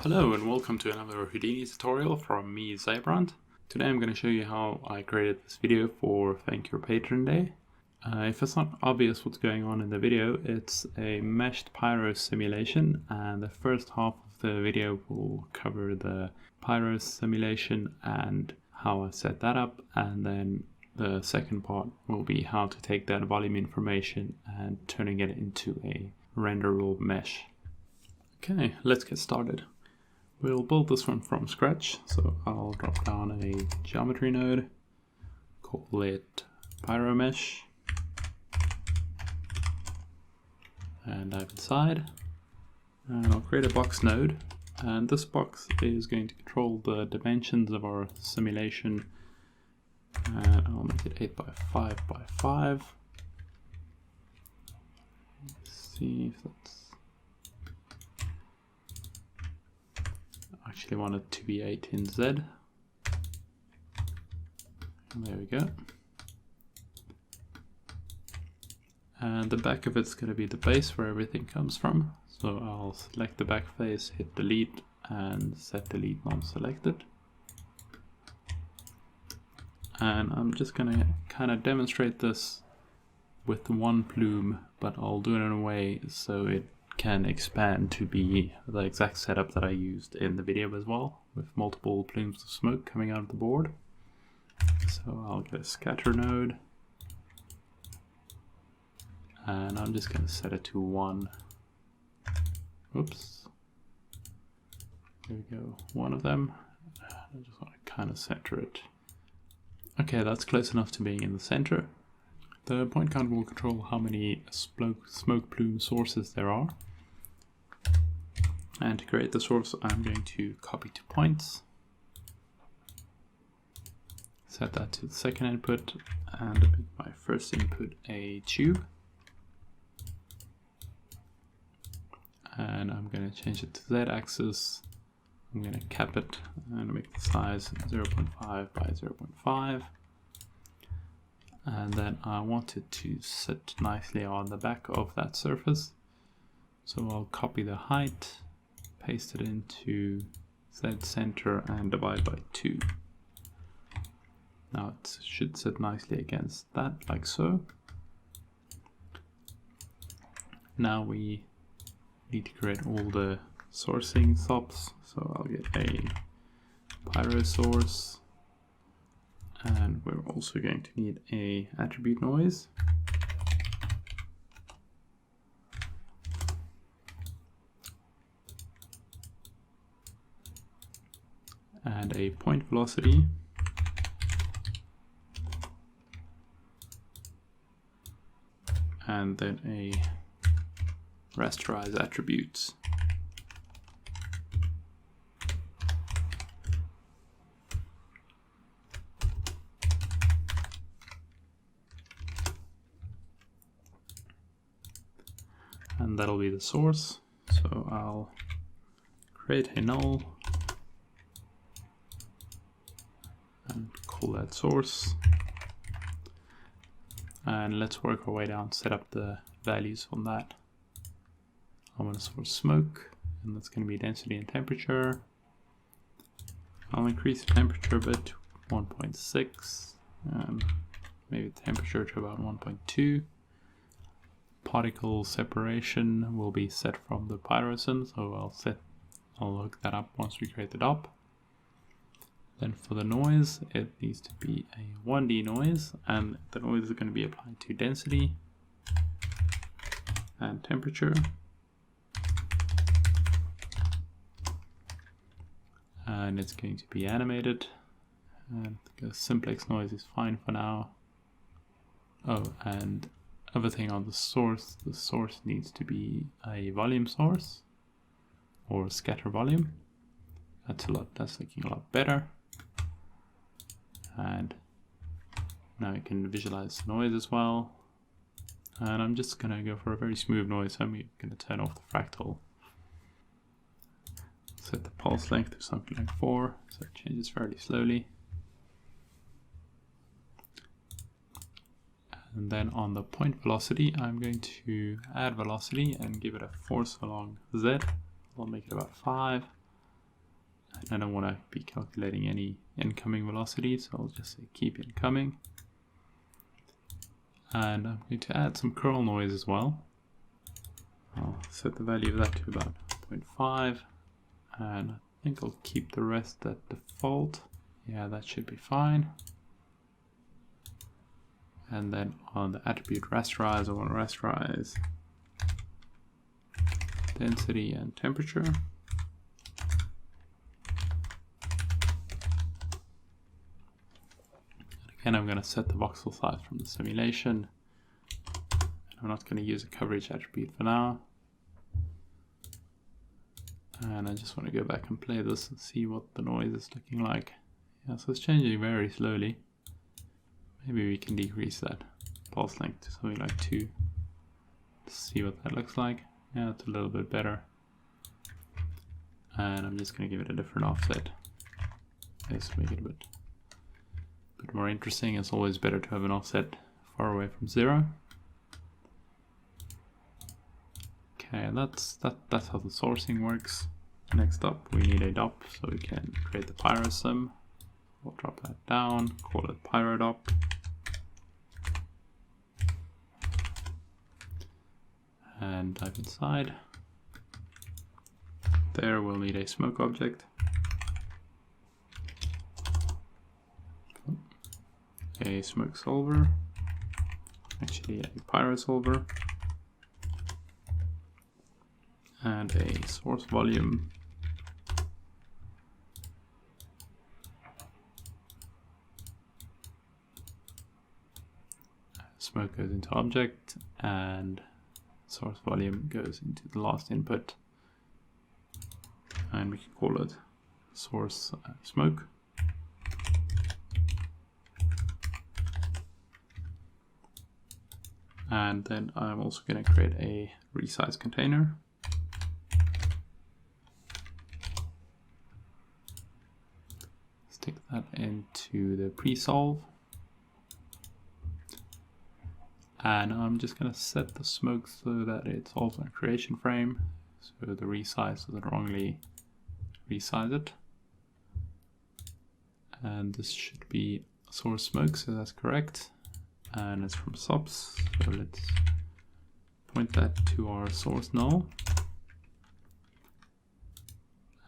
Hello and welcome to another Houdini tutorial from me, Zybrand. Today I'm going to show you how I created this video for Thank Your Patron Day. If it's not obvious what's going on in the video, it's a meshed Pyro simulation, and the first half of the video will cover the Pyro simulation and how I set that up, and then the second part will be how to take that volume information and turning it into a renderable mesh. Okay, let's get started. We'll build this one from scratch, so I'll drop down a geometry node, call it Pyro Mesh, and dive inside, and I'll create a box node, and this box is going to control the dimensions of our simulation, and I'll make it 8 by 5 by 5. Let's see if that's... Actually want it to be 18Z. And there we go. And the back of it's going to be the base where everything comes from. So I'll select the back face, hit delete, and set delete non-selected. And I'm just going to kind of demonstrate this with one plume, but I'll do it in a way so it can expand to be the exact setup that I used in the video as well, with multiple plumes of smoke coming out of the board. So I'll get a scatter node, and I'm just going to set it to 1. Oops. There we go, one of them. I just want to kind of center it. Okay, that's close enough to being in the center. The point count will control how many smoke plume sources there are. And to create the source, I'm going to copy 2 points, set that to the second input, and make my first input a tube. And I'm going to change it to Z-axis. I'm going to cap it and make the size 0.5 by 0.5. And then I want it to sit nicely on the back of that surface. So I'll copy the height, paste it into Z center, and divide by 2. Now it should sit nicely against that, like so. Now we need to create all the sourcing stops. So I'll get a Pyro source. And we're also going to need a attribute noise. And a point velocity. And then a rasterize attributes. And that'll be the source. So I'll create a null and call that source. And let's work our way down, set up the values on that. I want to source smoke, and that's going to be density and temperature. I'll increase the temperature a bit to 1.6, and maybe the temperature to about 1.2. Particle separation will be set from the pyrosin, so I'll look that up once we create the DOP. Then for the noise, it needs to be a 1D noise, and the noise is going to be applied to density and temperature. And it's going to be animated, and the simplex noise is fine for now. Oh, and everything on the source needs to be a volume source or scatter volume. That's looking a lot better. And now you can visualize the noise as well. And I'm just going to go for a very smooth noise, so I'm going to turn off the fractal. Set the pulse length to something like 4, so it changes fairly slowly. And then on the point velocity, I'm going to add velocity and give it a force along Z. I'll make it about 5. and I don't want to be calculating any incoming velocity, so I'll just say keep incoming. And I'm going to add some curl noise as well. I'll set the value of that to about 0.5, and I think I'll keep the rest at default. Yeah, that should be fine. And then on the attribute rasterize, I want to rasterize density and temperature. Again, I'm going to set the voxel size from the simulation. I'm not going to use a coverage attribute for now. And I just want to go back and play this and see what the noise is looking like. Yeah, so it's changing very slowly. Maybe we can decrease that pulse length to something like 2 to see what that looks like. Yeah, it's a little bit better. And I'm just going to give it a different offset. Just make it a bit more interesting. It's always better to have an offset far away from 0. Okay, and that's how the sourcing works. Next up, we need a DOP so we can create the Pyro sim. We'll drop that down, call it Pyro DOP. And dive inside. There we'll need a smoke object. A smoke solver. Actually a pyro solver. And a source volume. Smoke goes into object and source volume goes into the last input, and we can call it source smoke. And then I'm also going to create a resize container. Stick that into the pre-solve. And I'm just going to set the smoke so that it's also a creation frame. So the resize doesn't wrongly resize it. And this should be source smoke, so that's correct. And it's from subs, so let's point that to our source null.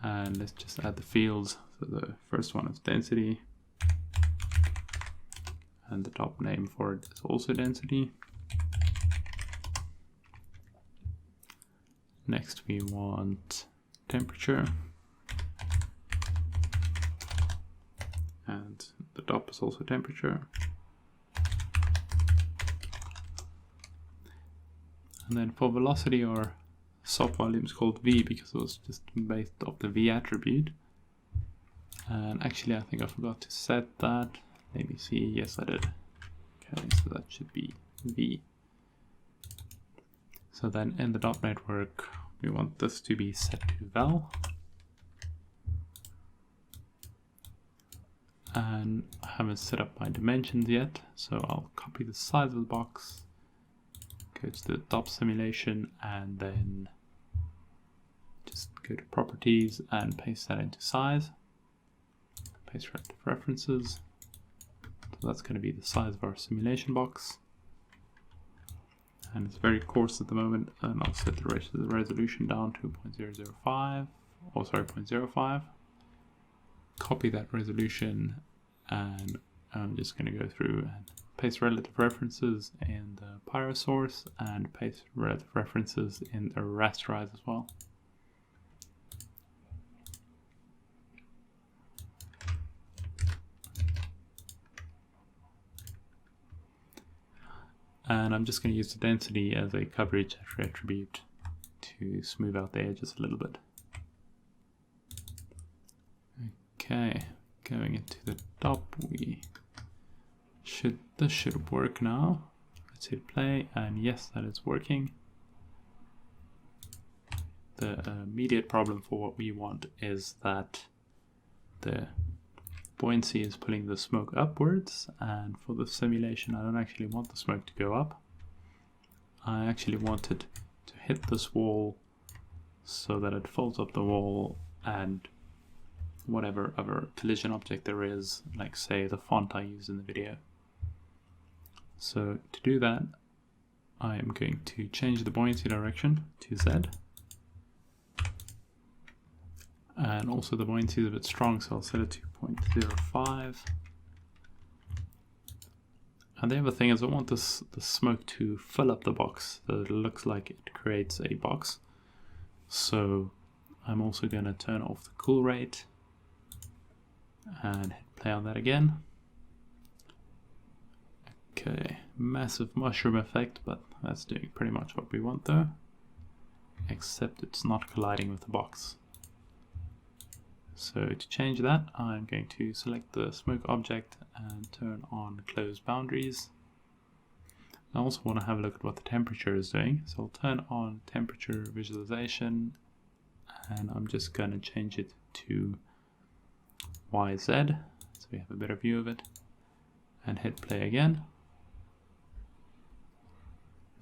And let's just add the fields. So the first one is density. And the top name for it is also density. Next we want temperature. And the top is also temperature. And then for velocity, our sub volume is called V because it was just based off the V attribute. And actually I think I forgot to set that. Let me see, yes I did. Okay, so that should be V. So then in the dot network, we want this to be set to val. And I haven't set up my dimensions yet, so I'll copy the size of the box, go to the top simulation, and then just go to properties and paste that into size. Paste relative references. So that's going to be the size of our simulation box. And it's very coarse at the moment, and I'll set the resolution down to 0.005, or sorry, 0.05. Copy that resolution, and I'm just going to go through and paste relative references in the Pyro source, and paste relative references in the rasterize as well. And I'm just going to use the density as a coverage attribute to smooth out the edges a little bit. Okay, going into the top, this should work now. Let's hit play, and yes, that is working. The immediate problem for what we want is that the buoyancy is pulling the smoke upwards, and for the simulation I don't actually want the smoke to go up. I actually want it to hit this wall so that it folds up the wall and whatever other collision object there is, like say the font I used in the video. So to do that, I am going to change the buoyancy direction to Z. And also the buoyancy is a bit strong, so I'll set it to 0.05. And the other thing is I want the smoke to fill up the box, so it looks like it creates a box. So I'm also going to turn off the cool rate and hit play on that again. Okay, massive mushroom effect, but that's doing pretty much what we want though, except it's not colliding with the box. So to change that, I'm going to select the smoke object and turn on close boundaries. I also want to have a look at what the temperature is doing, so I'll turn on temperature visualization, and I'm just going to change it to YZ, so we have a better view of it, and hit play again.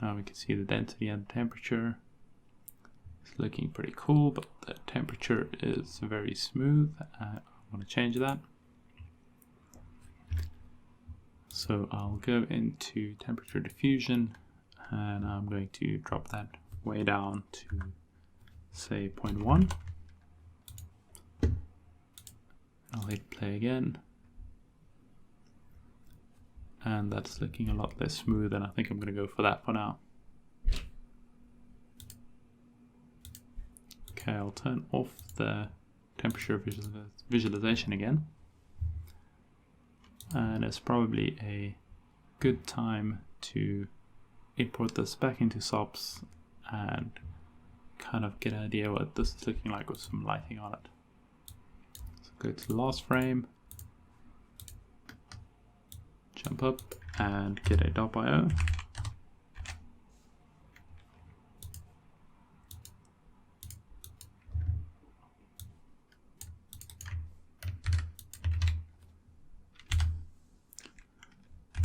Now we can see the density and the temperature. It's looking pretty cool, but the temperature is very smooth. I want to change that. So I'll go into temperature diffusion, and I'm going to drop that way down to say 0.1. I'll hit play again. And that's looking a lot less smooth, and I think I'm going to go for that for now. Okay, I'll turn off the temperature visualization again. And it's probably a good time to import this back into SOPs and kind of get an idea what this is looking like with some lighting on it. So go to the last frame, jump up and get a .io.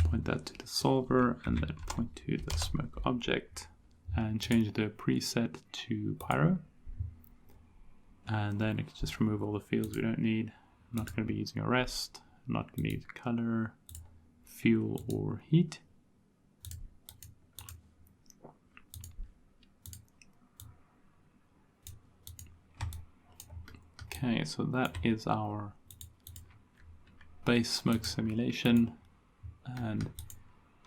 Point that to the solver and then point to the smoke object and change the preset to Pyro. And then you can just remove all the fields we don't need. I'm not going to be using arrest, I'm not going to use color, fuel or heat. Okay, so that is our base smoke simulation. And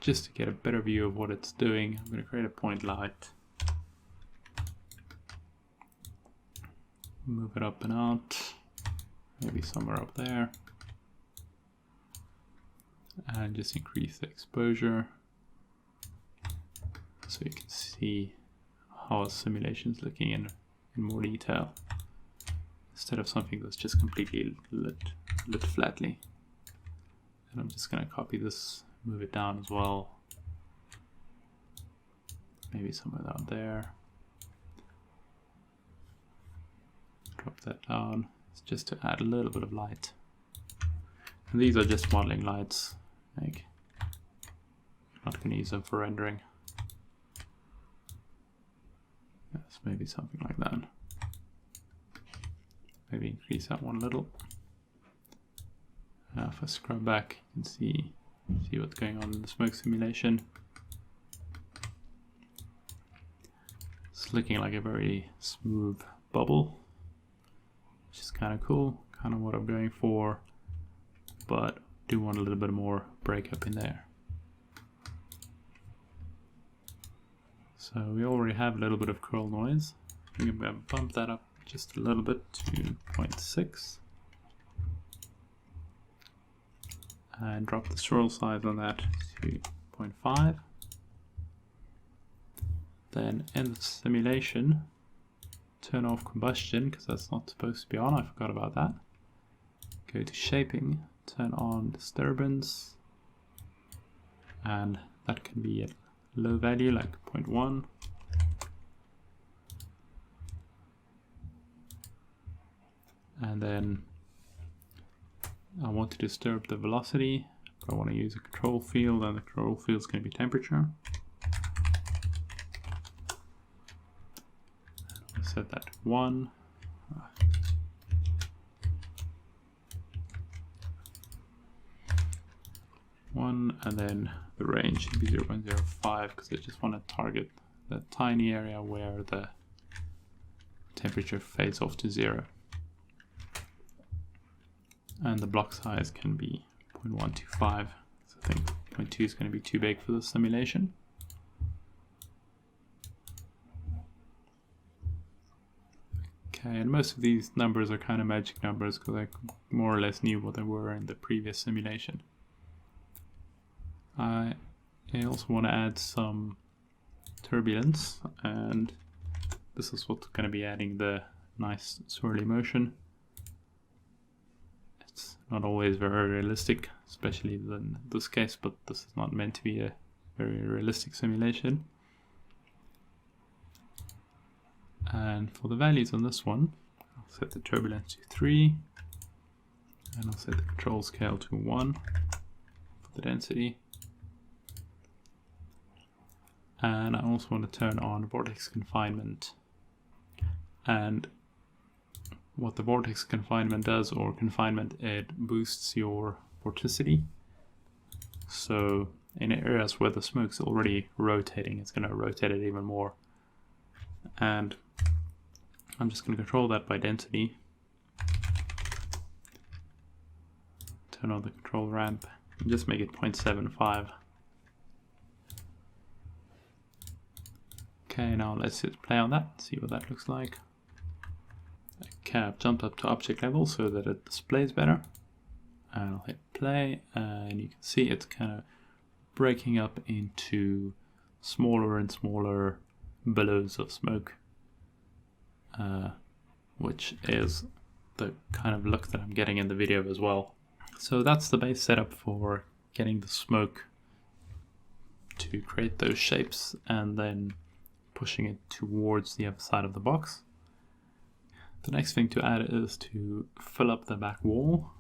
just to get a better view of what it's doing, I'm going to create a point light, move it up and out, maybe somewhere up there, and just increase the exposure so you can see how a simulation is looking in more detail, instead of something that's just completely lit flatly. And I'm just going to copy this, move it down as well, maybe somewhere down there, drop that down. It's just to add a little bit of light. And these are just modeling lights, like, I'm not going to use them for rendering. Yes, maybe something like that. Maybe increase that one a little. Now if I scrub back, you can see what's going on in the smoke simulation. It's looking like a very smooth bubble, which is kind of cool, kind of what I'm going for, but do want a little bit more breakup in there. So we already have a little bit of curl noise. I think I'm going to bump that up just a little bit to 0.6. And drop the swirl size on that to 0.5. Then in the simulation, turn off combustion because that's not supposed to be on. I forgot about that. Go to shaping, turn on disturbance, and that can be at low value like 0.1. And then I want to disturb the velocity, but I want to use a control field, and the control field is going to be temperature. I'll set that to 1. and then the range should be 0.05 because I just want to target that tiny area where the temperature fades off to 0. And the block size can be 0.125. So I think 0.2 is going to be too big for the simulation. Okay, and most of these numbers are kind of magic numbers because I more or less knew what they were in the previous simulation. I also want to add some turbulence, and this is what's going to be adding the nice swirly motion. It's not always very realistic, especially in this case, but this is not meant to be a very realistic simulation. And for the values on this one, I'll set the turbulence to 3, and I'll set the control scale to 1 for the density. And I also want to turn on vortex confinement. And what the vortex confinement does, or confinement, it boosts your vorticity. So in areas where the smoke's already rotating, it's going to rotate it even more. And I'm just going to control that by density. Turn on the control ramp and just make it 0.75. Okay, now let's hit play on that, see what that looks like. Okay, I've jumped up to object level so that it displays better. And I'll hit play, and you can see it's kind of breaking up into smaller and smaller billows of smoke, which is the kind of look that I'm getting in the video as well. So that's the base setup for getting the smoke to create those shapes and then pushing it towards the other side of the box. The next thing to add is to fill up the back wall,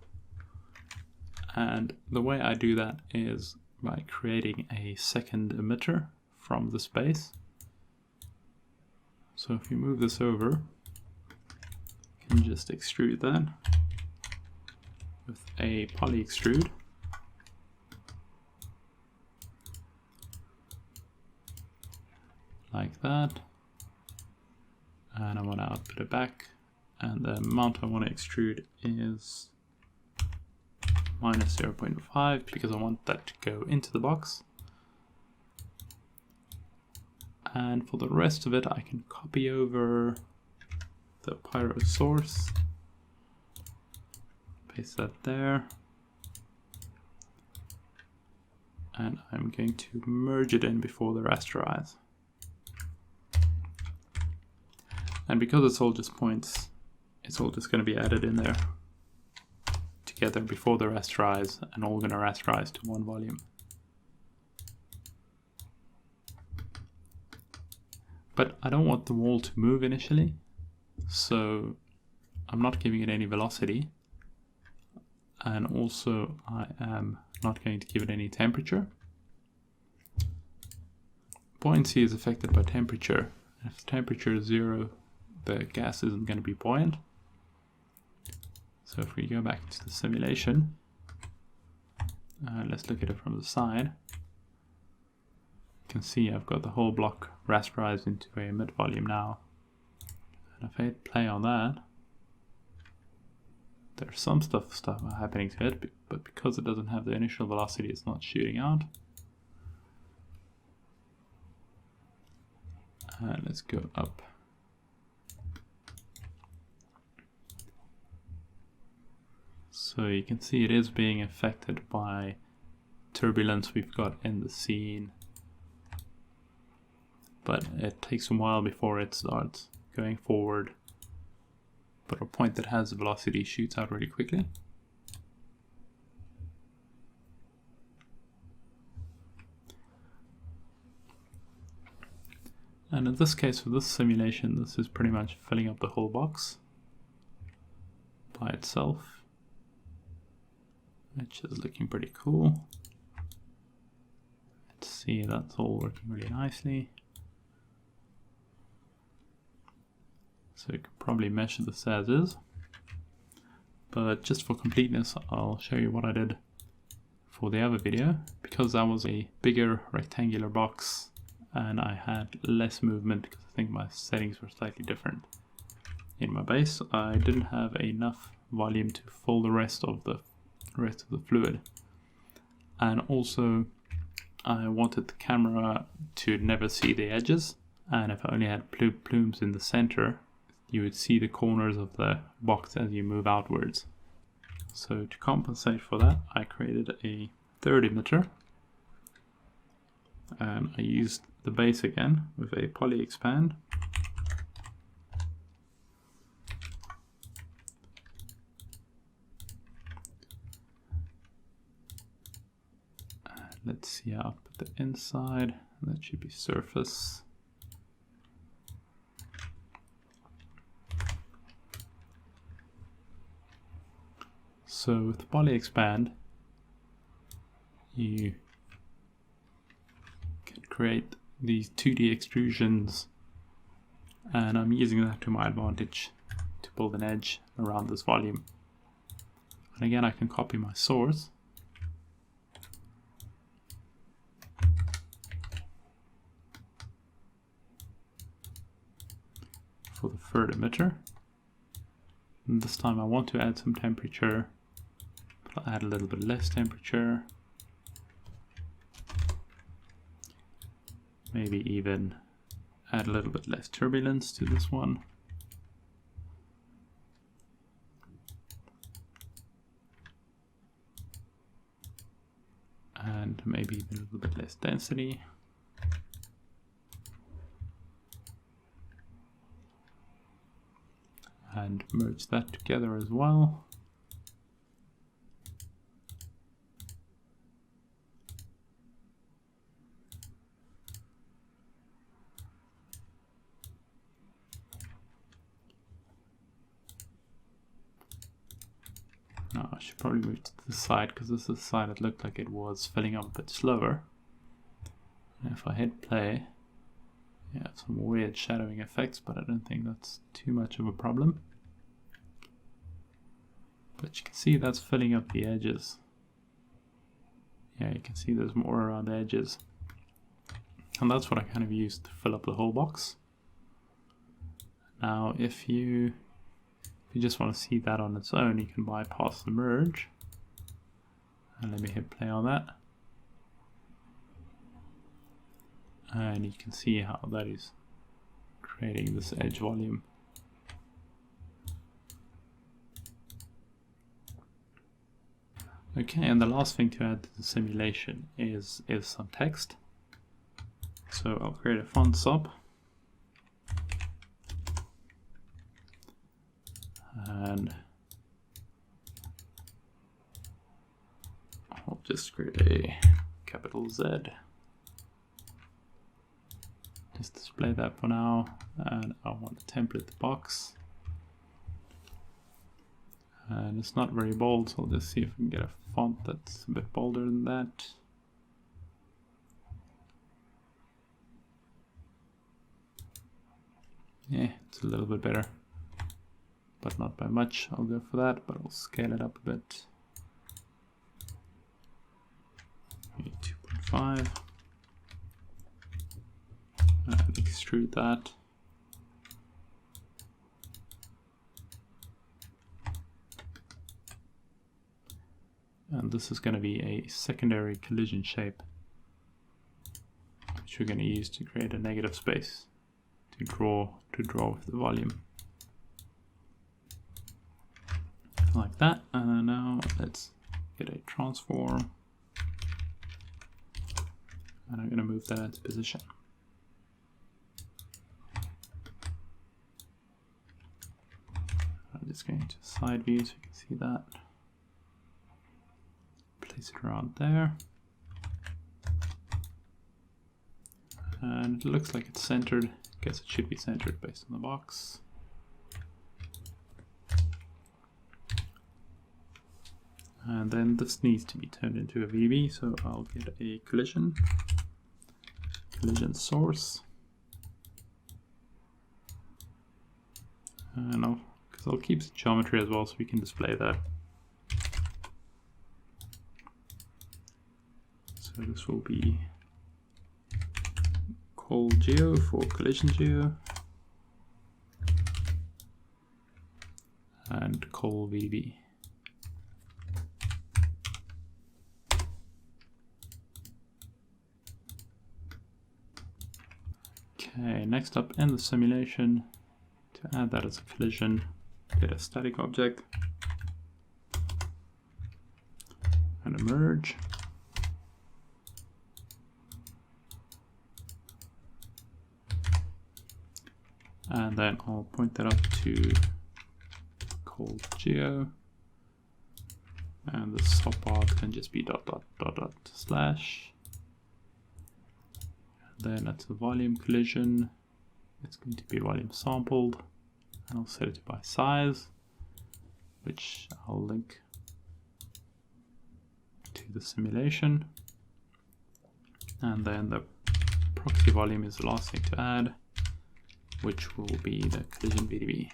and the way I do that is by creating a second emitter from the space. So if you move this over, you can just extrude that with a poly extrude. Like that. And I want to output it back. And the amount I want to extrude is minus 0.5 because I want that to go into the box. And for the rest of it, I can copy over the Pyro source, paste that there, and I'm going to merge it in before the rasterize. And because it's all just points, it's all just going to be added in there together before the rasterize, and all going to rasterize to one volume. But I don't want the wall to move initially, so I'm not giving it any velocity, and also I am not going to give it any temperature. Buoyancy is affected by temperature. If the temperature is 0, the gas isn't going to be buoyant. So if we go back to the simulation, let's look at it from the side. You can see I've got the whole block rasterized into a mid volume now. And if I hit play on that, there's some stuff happening to it, but because it doesn't have the initial velocity, it's not shooting out. Let's go up. So you can see it is being affected by turbulence we've got in the scene, but it takes a while before it starts going forward. But a point that has velocity shoots out really quickly. And in this case, for this simulation, this is pretty much filling up the whole box by itself, which is looking pretty cool. Let's see, that's all working really nicely. So you can probably measure this as is, but just for completeness, I'll show you what I did for the other video, because that was a bigger rectangular box and I had less movement because I think my settings were slightly different. In my base, I didn't have enough volume to fill the rest of the fluid, and also I wanted the camera to never see the edges, and if I only had plumes in the center, you would see the corners of the box as you move outwards. So to compensate for that, I created a third emitter, and I used the base again with a poly expand. Let's see how I put the inside. That should be surface. So with the poly expand, you can create these 2D extrusions, and I'm using that to my advantage to build an edge around this volume. And again, I can copy my source. For the third emitter. And this time I want to add some temperature. I'll add a little bit less temperature. Maybe even add a little bit less turbulence to this one. And maybe even a little bit less density. And merge that together as well. Now I should probably move to the side, because this is the side that looked like it was filling up a bit slower. And if I hit play, you have some weird shadowing effects, but I don't think that's too much of a problem. But you can see that's filling up the edges. Yeah, you can see there's more around the edges. And that's what I kind of used to fill up the whole box. Now, if you just want to see that on its own, you can bypass the merge. And let me hit play on that. And you can see how that is creating this edge volume. Okay, and the last thing to add to the simulation is some text. So I'll create a font sub. And I'll just create a capital Z. Just display that for now, and I want to template the box. And it's not very bold, so I'll just see if we can get a font that's a bit bolder than that. Yeah, it's a little bit better, but not by much. I'll go for that, but I'll scale it up a bit. Maybe 2.5. And extrude that. And this is going to be a secondary collision shape, which we're going to use to create a negative space to draw with the volume. Like that. And now let's get a transform. And I'm going to move that into position. I'm just going to side view so you can see that. Place it around there. And it looks like it's centered. I guess it should be centered based on the box. And then this needs to be turned into a VB, so I'll get a collision source. And I'll keep the geometry as well so we can display that. So this will be col geo for collision geo and col VDB. Okay, next up in the simulation, to add that as a collision, get a static object and a merge. And then I'll point that up to col geo, and the subpath can just be dot dot dot dot slash. Then that's a volume collision. It's going to be volume sampled, and I'll set it by size, which I'll link to the simulation. And then the proxy volume is the last thing to add, which will be the collision VDB.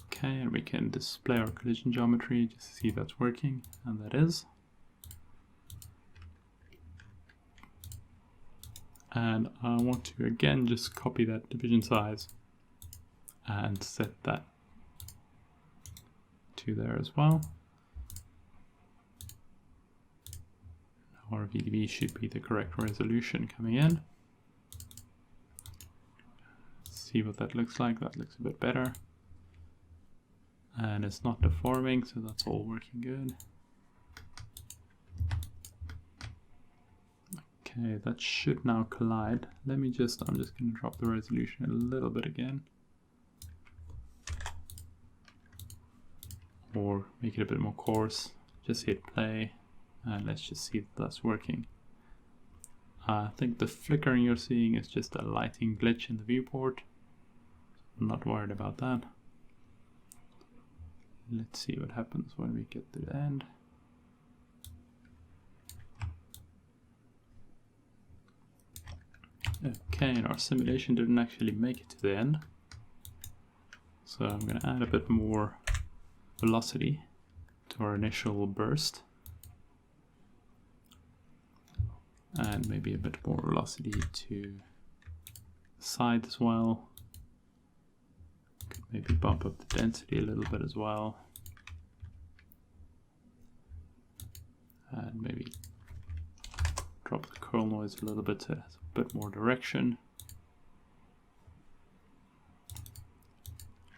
Okay, and we can display our collision geometry just to see if that's working, and that is. And I want to again just copy that division size and set that to there as well. Now our VDB should be the correct resolution coming in. See what that looks like. That looks a bit better. And it's not deforming, so that's all working good. Okay, that should now collide. I'm just going to drop the resolution a little bit again. Or make it a bit more coarse. Just hit play, and let's just see if that's working. I think the flickering you're seeing is just a lighting glitch in the viewport. I'm not worried about that. Let's see what happens when we get to the end. Okay, and our simulation didn't actually make it to the end. So I'm going to add a bit more velocity to our initial burst. And maybe a bit more velocity to the side as well. Could maybe bump up the density a little bit as well. And maybe drop the curl noise a little bit so it has a bit more direction.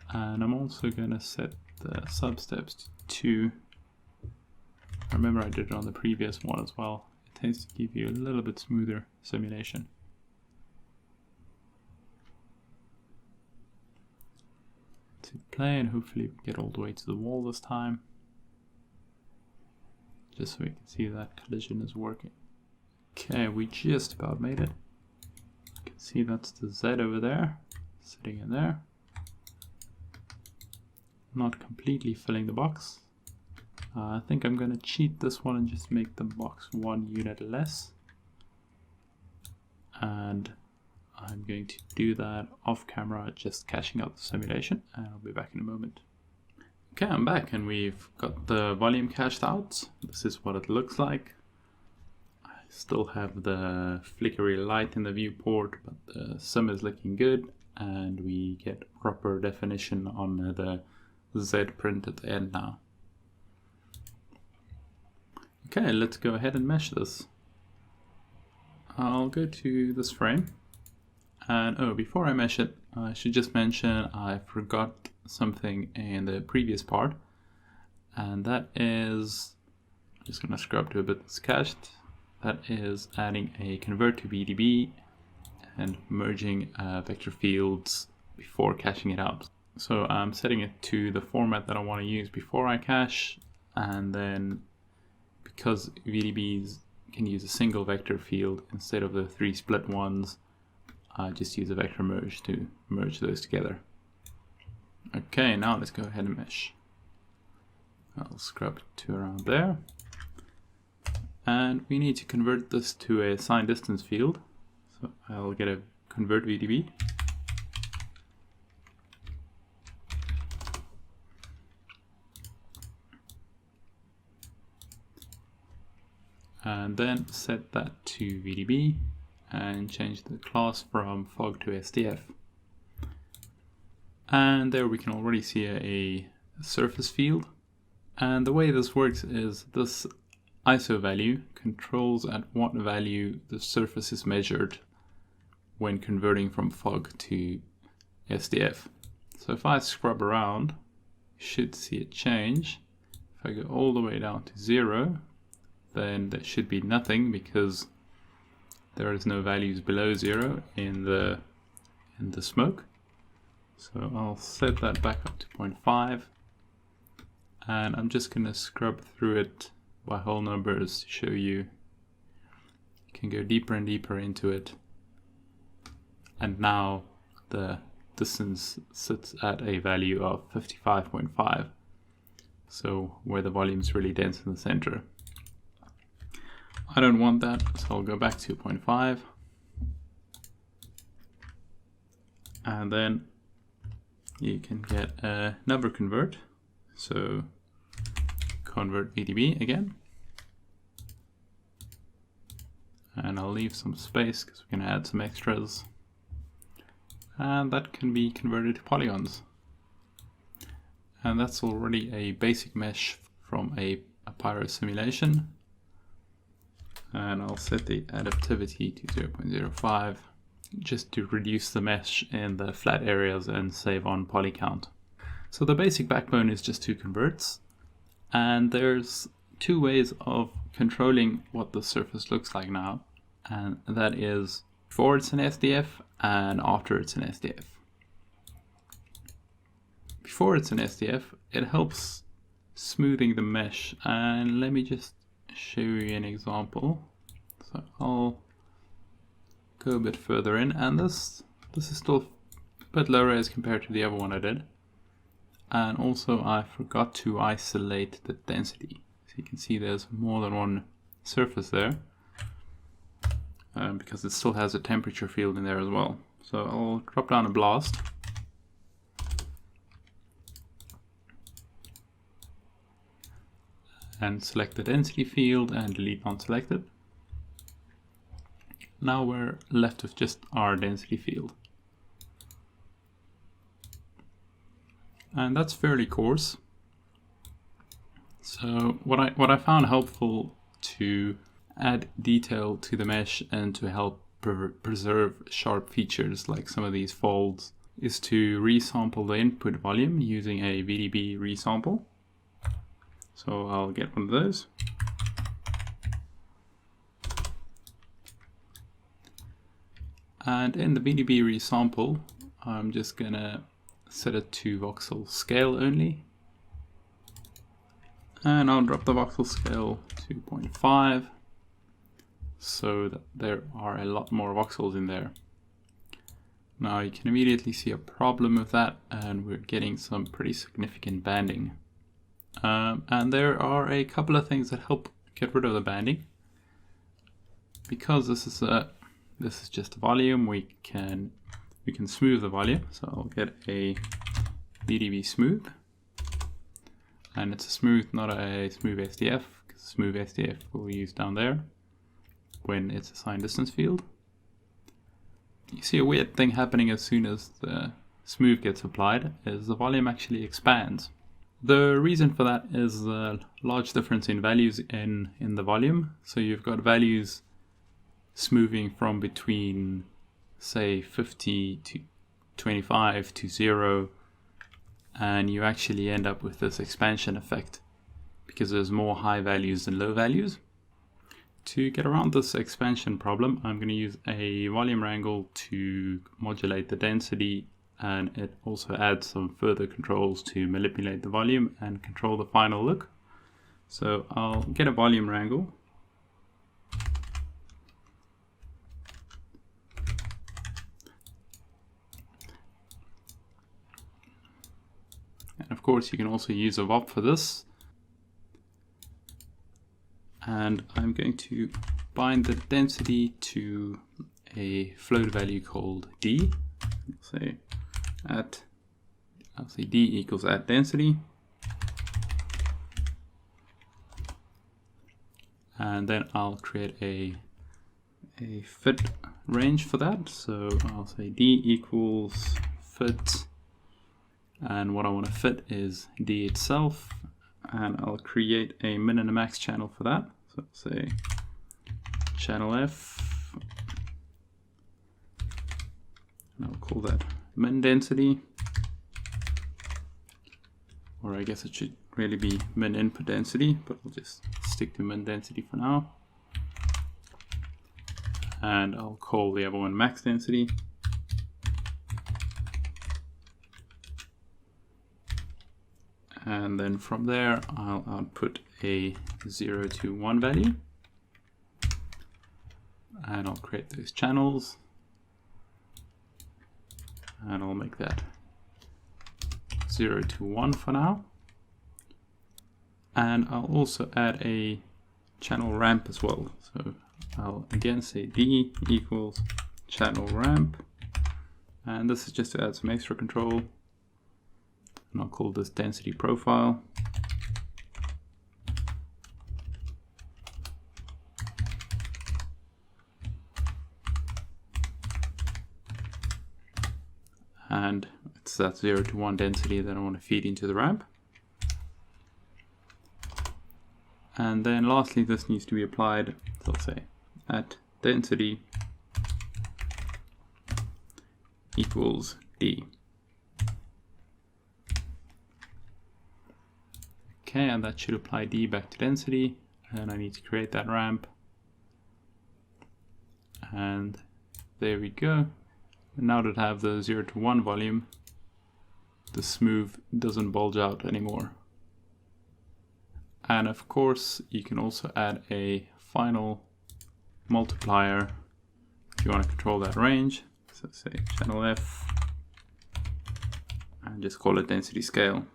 And I'm also going to set the sub-steps to 2. Remember I did it on the previous one as well. It tends to give you a little bit smoother simulation. To play, and hopefully we get all the way to the wall this time. Just so we can see that collision is working. Okay, we just about made it. You can see that's the Z over there, sitting in there. Not completely filling the box. I think I'm going to cheat this one and just make the box 1 unit less. And I'm going to do that off camera, just caching out the simulation, and I'll be back in a moment. Okay, I'm back and we've got the volume cached out. This is what it looks like. I still have the flickery light in the viewport, but the sim is looking good, and we get proper definition on the Z print at the end now. Okay, let's go ahead and mesh this. I'll go to this frame, and before I mesh it, I should just mention I forgot something in the previous part, and that is, I'm just going to scrub to a bit that's cached. That is adding a convert to VDB and merging vector fields before caching it out. So I'm setting it to the format that I want to use before I cache, and then because VDBs can use a single vector field instead of the 3 split ones, I just use a vector merge to merge those together. Okay, now let's go ahead and mesh. I'll scrub to around there. And we need to convert this to a signed distance field. So I'll get a convert VDB. and then set that to VDB and change the class from fog to SDF. And there we can already see a surface field. And the way this works is this ISO value controls at what value the surface is measured when converting from fog to SDF. So if I scrub around, you should see it change. If I go all the way down to 0, then there should be nothing because there is no values below 0 in the smoke. So I'll set that back up to 0.5, and I'm just going to scrub through it by whole numbers to show you. You can go deeper and deeper into it, and now the distance sits at a value of 55.5, so where the volume is really dense in the center. I don't want that, so I'll go back to 0.5, and then you can get a number convert. So convert VDB again, and I'll leave some space because we're going to add some extras, and that can be converted to polygons. And that's already a basic mesh from a Pyro simulation. And I'll set the adaptivity to 0.05 just to reduce the mesh in the flat areas and save on poly count. So the basic backbone is just 2 converts, and there's 2 ways of controlling what the surface looks like now, and that is before it's an SDF and after it's an SDF. Before it's an SDF, it helps smoothing the mesh, and let me just show you an example. So I'll go a bit further in, and this is still a bit low res compared to the other one I did. And also I forgot to isolate the density. So you can see there's more than one surface there, because it still has a temperature field in there as well. So I'll drop down a blast. And select the density field and delete non-selected. Now we're left with just our density field. And that's fairly coarse. So what I found helpful to add detail to the mesh and to help preserve sharp features like some of these folds is to resample the input volume using a VDB resample. So I'll get one of those. And in the VDB resample, I'm just gonna set it to voxel scale only. And I'll drop the voxel scale to 0.5 so that there are a lot more voxels in there. Now you can immediately see a problem with that, and we're getting some pretty significant banding. And there are a couple of things that help get rid of the banding. Because this is just a volume, we can smooth the volume. So I'll get a VDB smooth, and it's a smooth, not a smooth SDF, because smooth SDF we'll use down there when it's a signed distance field. You see a weird thing happening as soon as the smooth gets applied, is the volume actually expands. The reason for that is the large difference in values in the volume. So you've got values smoothing from between, say, 50 to 25 to 0, and you actually end up with this expansion effect because there's more high values than low values. To get around this expansion problem, I'm going to use a volume wrangle to modulate the density, and it also adds some further controls to manipulate the volume and control the final look. So I'll get a volume wrangle. And of course you can also use a VOP for this. And I'm going to bind the density to a float value called D. I'll say D equals at density. And then I'll create a fit range for that. So I'll say D equals fit, and what I want to fit is D itself, and I'll create a min and a max channel for that. So say channel F, and I'll call that min density, or I guess it should really be min input density, but I'll just stick to min density for now. And I'll call the other one max density. And then from there, I'll output a 0 to 1 value. And I'll create those channels. And I'll make that 0 to 1 for now. And I'll also add a channel ramp as well. So I'll again say D equals channel ramp. And this is just to add some extra control. And I'll call this density profile. And it's that 0 to 1 density that I want to feed into the ramp. And then lastly, this needs to be applied, so I'll say at density equals D. Okay, and that should apply D back to density, and I need to create that ramp. And there we go. And now that I have the 0 to 1 volume, the smooth doesn't bulge out anymore. And of course, you can also add a final multiplier if you want to control that range. So say channel F, and just call it density scale.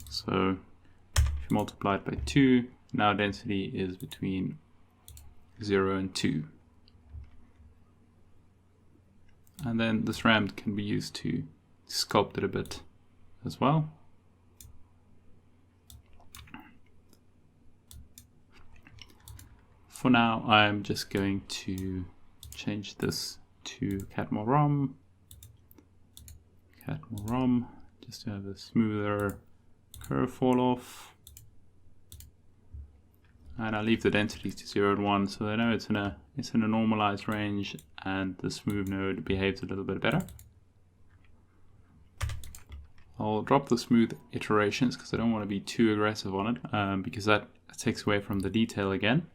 So if you multiply it by 2, now density is between 0 and 2. And then this ramp can be used to sculpt it a bit as well. For now, I'm just going to change this to Catmull ROM, just to have a smoother curve fall off. And I'll leave the densities to 0 and 1, so I know it's in a normalized range, and the smooth node behaves a little bit better. I'll drop the smooth iterations because I don't want to be too aggressive on it, because that takes away from the detail again.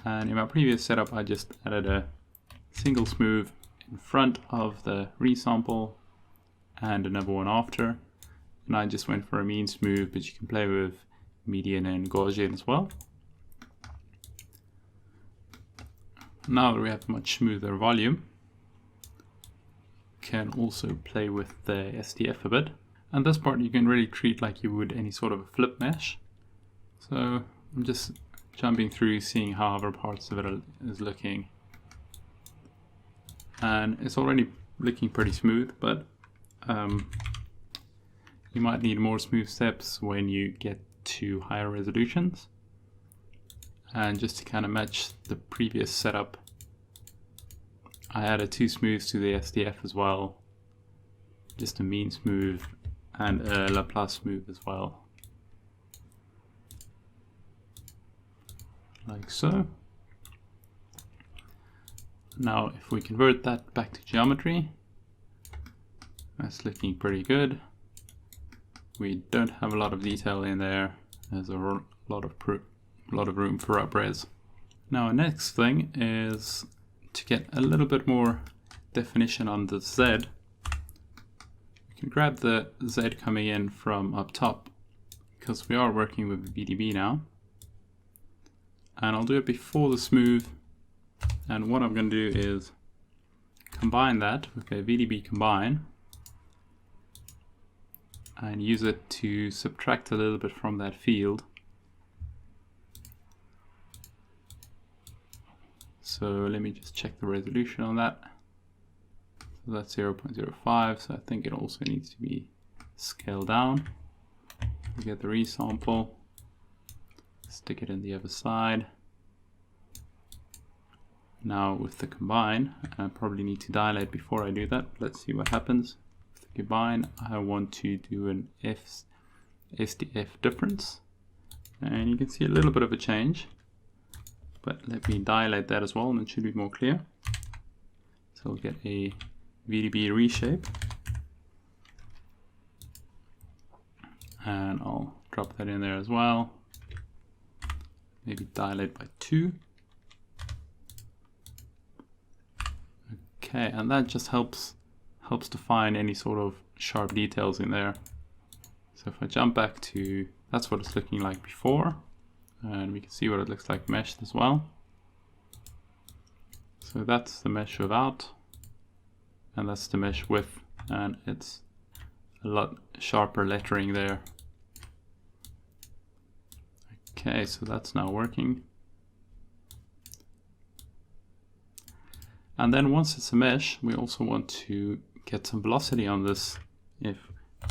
And in my previous setup, I just added a single smooth in front of the resample and another one after. And I just went for a mean smooth, but you can play with median and Gaussian as well. Now that we have a much smoother volume, can also play with the SDF a bit. And this part you can really treat like you would any sort of a flip mesh. So I'm just jumping through, seeing how other parts of it is looking. And it's already looking pretty smooth, but you might need more smooth steps when you get to higher resolutions. And just to kind of match the previous setup, I added 2 smooths to the SDF as well. Just a mean smooth and a Laplace smooth as well. Like so. Now if we convert that back to geometry, that's looking pretty good. We don't have a lot of detail in there. There's a lot of room for up-res. Now our next thing is to get a little bit more definition on the Z. We can grab the Z coming in from up top, because we are working with VDB now. And I'll do it before the smooth. And what I'm going to do is combine that with a VDB combine and use it to subtract a little bit from that field. So let me just check the resolution on that. So that's 0.05, so I think it also needs to be scaled down. We get the resample, stick it in the other side. Now with the combine, I probably need to dilate before I do that. Let's see what happens. With the combine, I want to do an SDF difference. And you can see a little bit of a change. But let me dilate that as well and it should be more clear. So we'll get a VDB reshape. And I'll drop that in there as well. Maybe dilate by 2. Okay, and that just helps define any sort of sharp details in there. So if I jump back to, that's what it's looking like before, and we can see what it looks like meshed as well. So that's the mesh without, and that's the mesh with, and it's a lot sharper lettering there. Okay, so that's now working. And then once it's a mesh, we also want to get some velocity on this if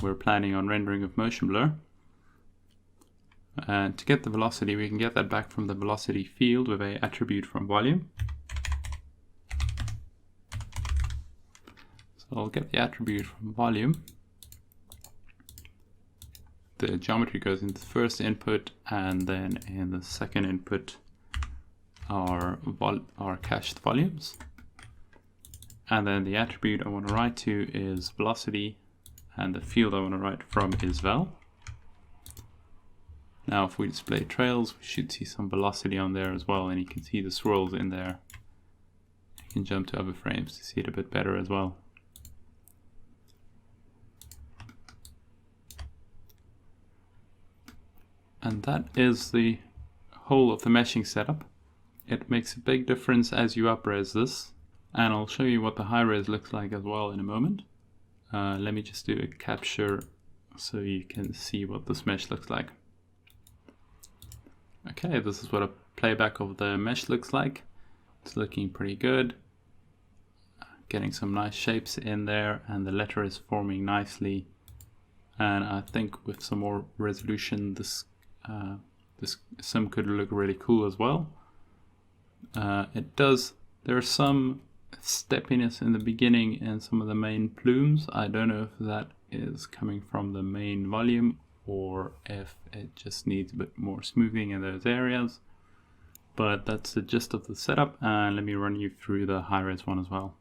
we're planning on rendering with motion blur. And to get the velocity, we can get that back from the velocity field with an attribute from volume. So I'll get the attribute from volume. The geometry goes into the first input, and then in the second input are cached volumes. And then the attribute I want to write to is velocity, and the field I want to write from is vel. Now if we display trails, we should see some velocity on there as well, and you can see the swirls in there. You can jump to other frames to see it a bit better as well. And that is the whole of the meshing setup. It makes a big difference as you up-res this. And I'll show you what the high res looks like as well in a moment. Let me just do a capture so you can see what this mesh looks like. Okay, this is what a playback of the mesh looks like. It's looking pretty good. Getting some nice shapes in there, and the letter is forming nicely. And I think with some more resolution, this sim could look really cool as well. It does. There are some steppiness in the beginning in some of the main plumes. I don't know if that is coming from the main volume or if it just needs a bit more smoothing in those areas. But that's the gist of the setup, and let me run you through the high-res one as well.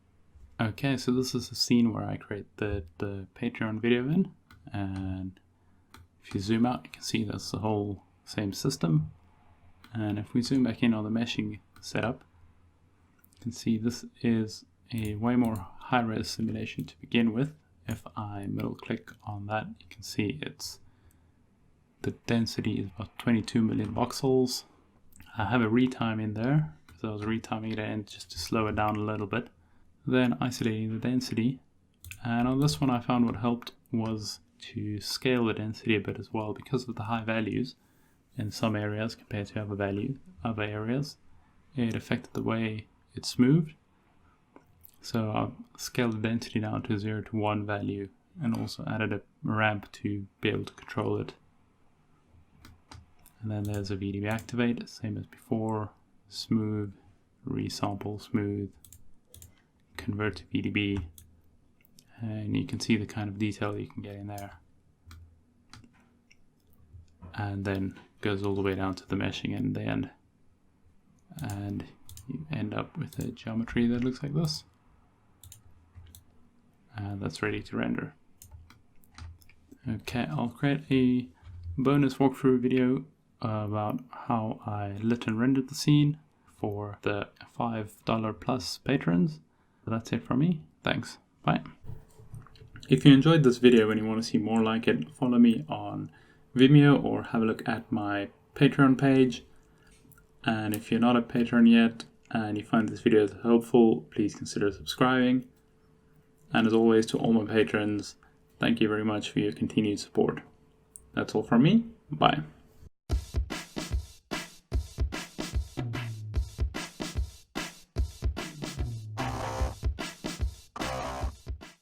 Okay, so this is a scene where I create the Patreon video in, and if you zoom out you can see that's the whole same system. And if we zoom back in on the meshing setup, you can see this is a way more high-res simulation to begin with. If I middle click on that, you can see the density is about 22 million voxels. I have a retime in there because I was retiming it in just to slow it down a little bit. Then isolating the density, and on this one I found what helped was to scale the density a bit as well, because of the high values in some areas compared to other areas. It affected the way it's moved. So I've scaled the density down to 0 to 1 value, and also added a ramp to be able to control it. And then there's a VDB activate, same as before, smooth, resample, smooth, convert to VDB, and you can see the kind of detail you can get in there. And then goes all the way down to the meshing in the end. And you end up with a geometry that looks like this. And that's ready to render. Okay, I'll create a bonus walkthrough video about how I lit and rendered the scene for the $5 plus patrons. That's it from me. Thanks. Bye. If you enjoyed this video and you want to see more like it, follow me on Vimeo or have a look at my Patreon page. And if you're not a patron yet and you find this video helpful, please consider subscribing. And as always, to all my patrons, thank you very much for your continued support. That's all from me. Bye.